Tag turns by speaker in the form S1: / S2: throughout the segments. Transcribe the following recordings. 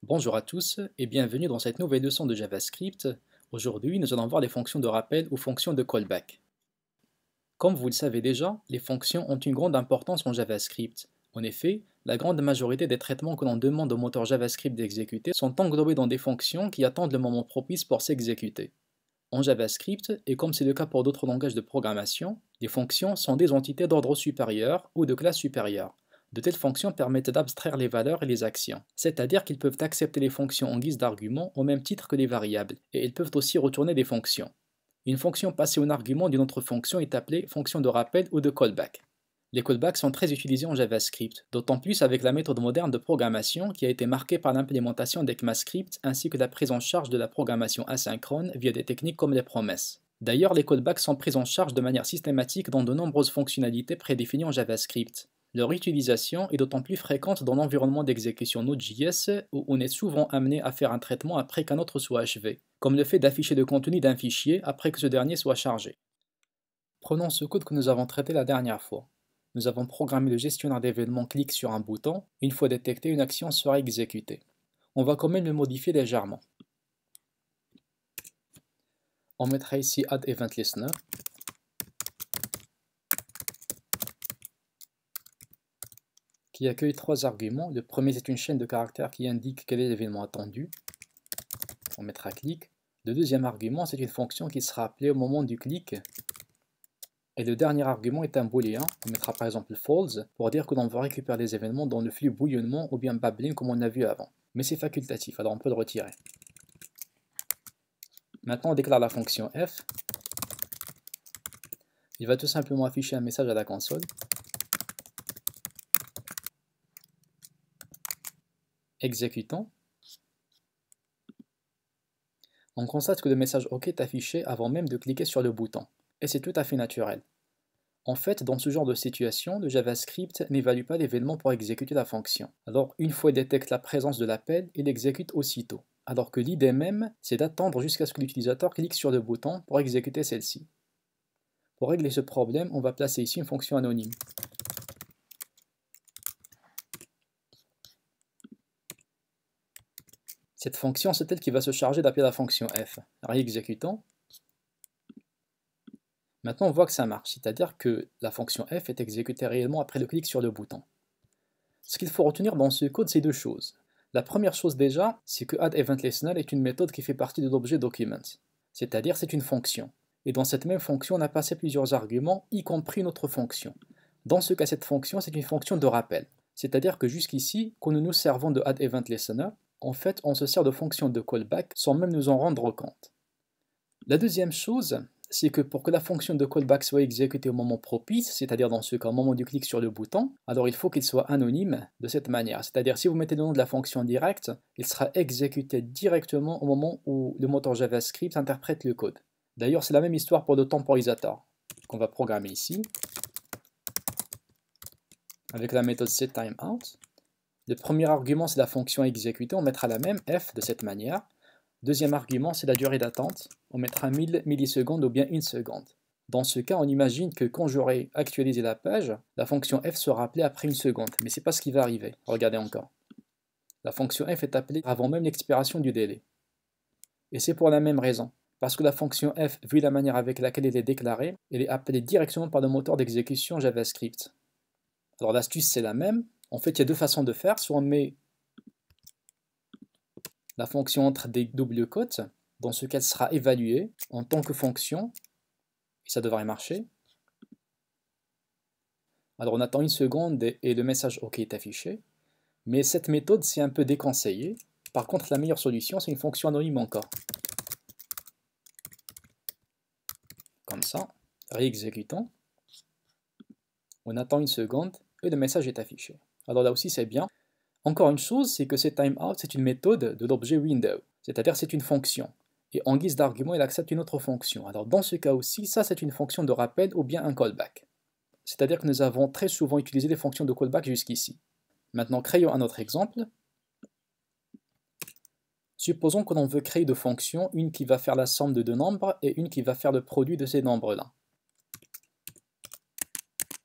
S1: Bonjour à tous et bienvenue dans cette nouvelle leçon de JavaScript. Aujourd'hui, nous allons voir les fonctions de rappel ou fonctions de callback. Comme vous le savez déjà, les fonctions ont une grande importance en JavaScript. En effet, la grande majorité des traitements que l'on demande au moteur JavaScript d'exécuter sont englobés dans des fonctions qui attendent le moment propice pour s'exécuter. En JavaScript, et comme c'est le cas pour d'autres langages de programmation, les fonctions sont des entités d'ordre supérieur ou de classe supérieure. De telles fonctions permettent d'abstraire les valeurs et les actions, c'est-à-dire qu'ils peuvent accepter les fonctions en guise d'argument au même titre que les variables, et ils peuvent aussi retourner des fonctions. Une fonction passée en argument d'une autre fonction est appelée fonction de rappel ou de callback. Les callbacks sont très utilisés en JavaScript, d'autant plus avec la méthode moderne de programmation qui a été marquée par l'implémentation d'ECMAScript ainsi que la prise en charge de la programmation asynchrone via des techniques comme les promesses. D'ailleurs, les callbacks sont pris en charge de manière systématique dans de nombreuses fonctionnalités prédéfinies en JavaScript. Leur utilisation est d'autant plus fréquente dans l'environnement d'exécution Node.js où on est souvent amené à faire un traitement après qu'un autre soit achevé, comme le fait d'afficher le contenu d'un fichier après que ce dernier soit chargé. Prenons ce code que nous avons traité la dernière fois. Nous avons programmé le gestionnaire d'événements clique sur un bouton, une fois détecté, une action sera exécutée. On va quand même le modifier légèrement. On mettra ici add event listener. Qui accueille trois arguments. Le premier c'est une chaîne de caractères qui indique quel est l'événement attendu. On mettra click. Le deuxième argument c'est une fonction qui sera appelée au moment du clic. Et le dernier argument est un booléen, on mettra par exemple false pour dire que l'on veut récupérer les événements dans le flux bouillonnement ou bien babbling comme on a vu avant. Mais c'est facultatif, alors on peut le retirer. Maintenant on déclare la fonction f. Il va tout simplement afficher un message à la console. Exécutons. On constate que le message OK est affiché avant même de cliquer sur le bouton. Et c'est tout à fait naturel. En fait, dans ce genre de situation, le JavaScript n'évalue pas l'événement pour exécuter la fonction. Alors, une fois il détecte la présence de l'appel, il l'exécute aussitôt. Alors que l'idée même, c'est d'attendre jusqu'à ce que l'utilisateur clique sur le bouton pour exécuter celle-ci. Pour régler ce problème, on va placer ici une fonction anonyme. Cette fonction, c'est elle qui va se charger d'appeler la fonction f. Réexécutons. Maintenant, on voit que ça marche, c'est-à-dire que la fonction f est exécutée réellement après le clic sur le bouton. Ce qu'il faut retenir dans ce code, c'est deux choses. La première chose déjà, c'est que addEventListener est une méthode qui fait partie de l'objet document, c'est-à-dire c'est une fonction. Et dans cette même fonction, on a passé plusieurs arguments, y compris une autre fonction. Dans ce cas, cette fonction, c'est une fonction de rappel. C'est-à-dire que jusqu'ici, quand nous nous servons de addEventListener, en fait, on se sert de fonctions de callback sans même nous en rendre compte. La deuxième chose, c'est que pour que la fonction de callback soit exécutée au moment propice, c'est-à-dire dans ce cas au moment du clic sur le bouton, alors il faut qu'il soit anonyme de cette manière. C'est-à-dire si vous mettez le nom de la fonction direct, il sera exécuté directement au moment où le moteur JavaScript interprète le code. D'ailleurs, c'est la même histoire pour le temporisator, qu'on va programmer ici, avec la méthode setTimeout. Le premier argument, c'est la fonction exécutée, on mettra la même f de cette manière. Deuxième argument, c'est la durée d'attente. On mettra 1000 millisecondes ou bien 1 seconde. Dans ce cas, on imagine que quand j'aurai actualisé la page, la fonction f sera appelée après 1 seconde. Mais ce n'est pas ce qui va arriver. Regardez encore. La fonction f est appelée avant même l'expiration du délai. Et c'est pour la même raison. Parce que la fonction f, vu la manière avec laquelle elle est déclarée, elle est appelée directement par le moteur d'exécution JavaScript. Alors l'astuce c'est la même. En fait, il y a deux façons de faire. Soit on met la fonction entre des doubles cotes, dans ce cas elle sera évaluée en tant que fonction, et ça devrait marcher. Alors on attend 1 seconde et le message OK est affiché, mais cette méthode c'est un peu déconseillé. Par contre la meilleure solution c'est une fonction anonyme encore. Comme ça, réexécutons, on attend 1 seconde et le message est affiché. Alors là aussi c'est bien. Encore une chose, c'est que cette timeout c'est une méthode de l'objet window, c'est-à-dire c'est une fonction. Et en guise d'argument, il accepte une autre fonction. Alors dans ce cas aussi, ça c'est une fonction de rappel ou bien un callback. C'est-à-dire que nous avons très souvent utilisé les fonctions de callback jusqu'ici. Maintenant, créons un autre exemple. Supposons que l'on veut créer deux fonctions, une qui va faire la somme de deux nombres et une qui va faire le produit de ces nombres-là.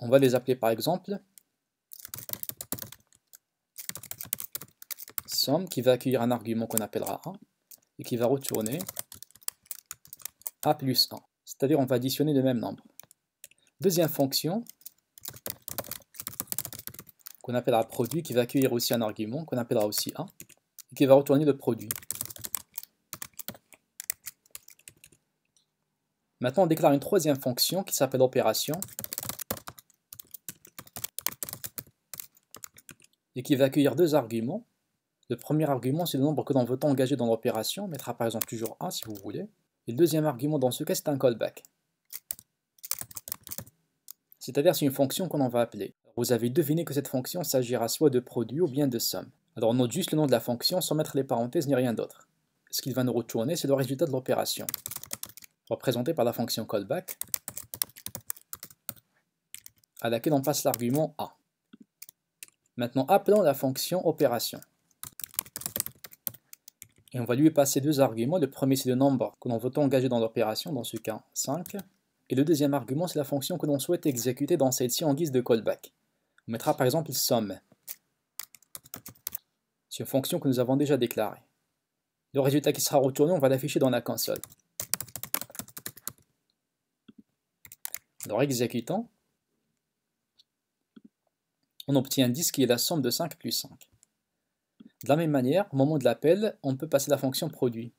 S1: On va les appeler par exemple sum qui va accueillir un argument qu'on appellera A et qui va retourner A plus 1. C'est-à-dire on va additionner le même nombre. Deuxième fonction qu'on appellera produit qui va accueillir aussi un argument qu'on appellera aussi A et qui va retourner le produit. Maintenant on déclare une troisième fonction qui s'appelle opération et qui va accueillir deux arguments. Le premier argument, c'est le nombre que l'on veut engager dans l'opération, on mettra par exemple toujours 1 si vous voulez. Et le deuxième argument dans ce cas, c'est un callback. C'est-à-dire c'est une fonction qu'on en va appeler. Vous avez deviné que cette fonction s'agira soit de produit ou bien de somme. Alors on note juste le nom de la fonction sans mettre les parenthèses ni rien d'autre. Ce qu'il va nous retourner, c'est le résultat de l'opération, représenté par la fonction callback, à laquelle on passe l'argument A. Maintenant, appelons la fonction opération. Et on va lui passer deux arguments. Le premier, c'est le nombre que l'on veut engager dans l'opération, dans ce cas 5. Et le deuxième argument, c'est la fonction que l'on souhaite exécuter dans celle-ci en guise de callback. On mettra par exemple somme. C'est une fonction que nous avons déjà déclarée. Le résultat qui sera retourné, on va l'afficher dans la console. Alors exécutant, on obtient 10 qui est la somme de 5 plus 5. De la même manière, au moment de l'appel, on peut passer la fonction produit.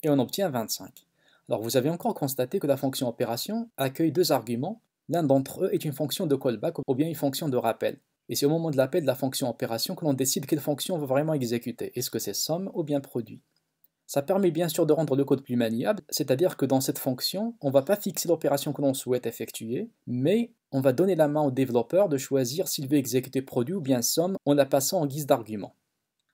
S1: Et on obtient 25. Alors vous avez encore constaté que la fonction opération accueille deux arguments. L'un d'entre eux est une fonction de callback ou bien une fonction de rappel. Et c'est au moment de l'appel de la fonction opération que l'on décide quelle fonction on veut vraiment exécuter. Est-ce que c'est somme ou bien produit? Ça permet bien sûr de rendre le code plus maniable, c'est-à-dire que dans cette fonction, on ne va pas fixer l'opération que l'on souhaite effectuer, mais on va donner la main au développeur de choisir s'il veut exécuter produit ou bien somme en la passant en guise d'argument.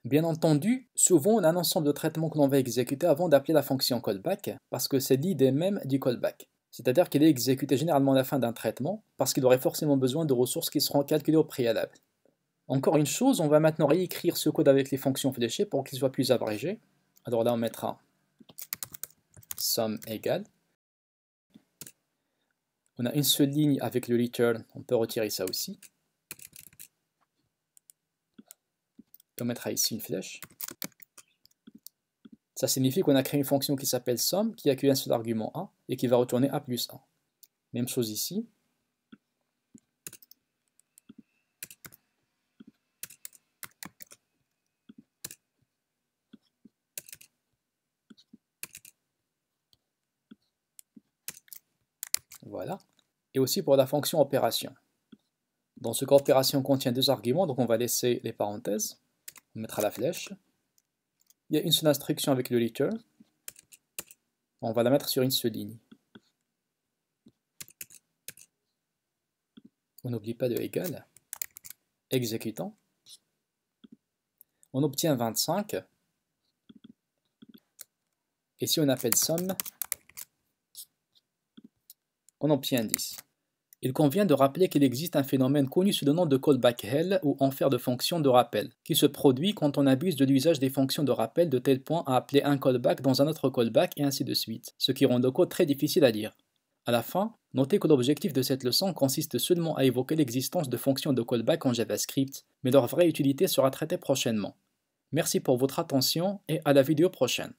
S1: Bien entendu, souvent on a un ensemble de traitements que l'on va exécuter avant d'appeler la fonction callback, parce que c'est l'idée même du callback. C'est-à-dire qu'elle est exécutée généralement à la fin d'un traitement, parce qu'il aurait forcément besoin de ressources qui seront calculées au préalable. Encore une chose, on va maintenant réécrire ce code avec les fonctions fléchées pour qu'il soit plus abrégé. Alors là, on mettra somme égale. On a une seule ligne avec le return, on peut retirer ça aussi. Et on mettra ici une flèche. Ça signifie qu'on a créé une fonction qui s'appelle somme, qui accueille un seul argument A, et qui va retourner A plus 1. Même chose ici. Voilà. Et aussi pour la fonction opération. Dans ce cas, opération contient deux arguments, donc on va laisser les parenthèses. On mettra la flèche. Il y a une seule instruction avec le return. On va la mettre sur une seule ligne. On n'oublie pas de égal. Exécutant. On obtient 25. Et si on appelle somme, on obtient 10. Il convient de rappeler qu'il existe un phénomène connu sous le nom de callback hell ou enfer de fonctions de rappel, qui se produit quand on abuse de l'usage des fonctions de rappel de tel point à appeler un callback dans un autre callback et ainsi de suite, ce qui rend le code très difficile à lire. À la fin, notez que l'objectif de cette leçon consiste seulement à évoquer l'existence de fonctions de callback en JavaScript, mais leur vraie utilité sera traitée prochainement. Merci pour votre attention et à la vidéo prochaine.